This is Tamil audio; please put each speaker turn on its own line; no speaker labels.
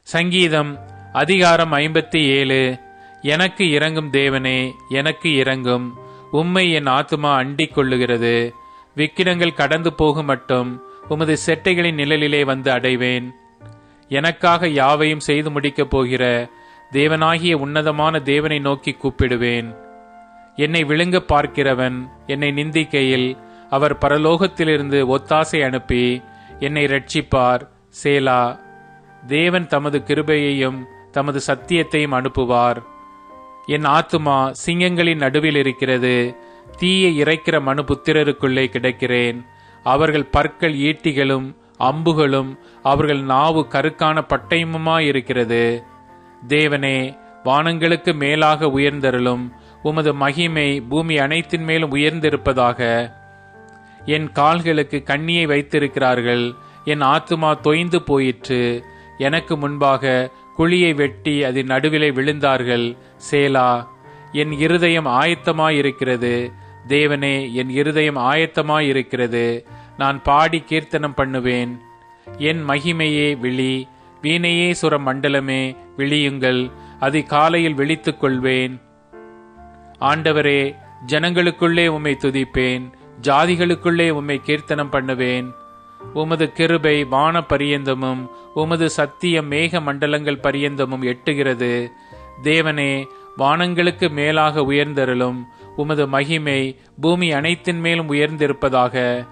சங்கீதம் அதிகாரம் 57. எனக்கு இரங்கும் தேவனே, எனக்கு இரங்கும். உம்மை என் ஆத்துமா அண்டிக் கொள்ளுகிறது. விக்கிரங்கள் கடந்து போகும் மட்டும் உமது செட்டைகளின் நிழலிலே வந்து அடைவேன். எனக்காக யாவையும் செய்து முடிக்கப் போகிற தேவனாகிய உன்னதமான தேவனை நோக்கி கூப்பிடுவேன். என்னை விழுங்க பார்க்கிறவன் என்னை நிந்திக்கையில் அவர் பரலோகத்திலிருந்து ஒத்தாசை அனுப்பி என்னை இரட்சிப்பார். சேலா. தேவன் தமது கிருபையையும் தமது சத்தியத்தையும் அனுப்புவார். என் ஆத்துமா சிங்கங்களின் நடுவில் இருக்கிறது. தீயை இறைக்கிற மனுபுத்திரருக்குள்ளே கிடக்கிறேன். அவர்கள் பற்கள் ஈட்டிகளும் அம்புகளும் அவர்கள் நாவு கருக்கான பட்டயமுமாயிருக்கிறது. தேவனே, வானங்களுக்கு மேலாக உயர்ந்தருளும். உமது மகிமை பூமி அனைத்தின் மேலும் உயர்ந்திருப்பதாக. என் கால்களுக்கு கண்ணியை வைத்திருக்கிறார்கள். என் ஆத்துமா தொய்ந்து போயிற்று. எனக்கு முன்பாக குழியை வெட்டி அதன் நடுவிலே விழுந்தார்கள். சேலா. என் இருதயம் ஆயத்தமாயிருக்கிறது. தேவனே, என் இருதயம் ஆயத்தமாயிருக்கிறது. நான் பாடி கீர்த்தனம் பண்ணுவேன். என் மகிமையே விழி, வீணையே சுர மண்டலமே விழியுங்கள். அதிகாலையில் விழித்துக் கொள்வேன். ஆண்டவரே, ஜனங்களுக்குள்ளே உம்மை துதிப்பேன். ஜாதிகளுக்குள்ளே உம்மை கீர்த்தனம் பண்ணுவேன். உமது கிருபை வான பரியந்தமும் உமது சத்தியம் மேக மண்டலங்கள் பரியந்தமும் எட்டுகிறது. தேவனே, வானங்களுக்கு மேலாக உயர்ந்தருளும். உமது மகிமை பூமி அனைத்தின் மேலும் உயர்ந்திருப்பதாக.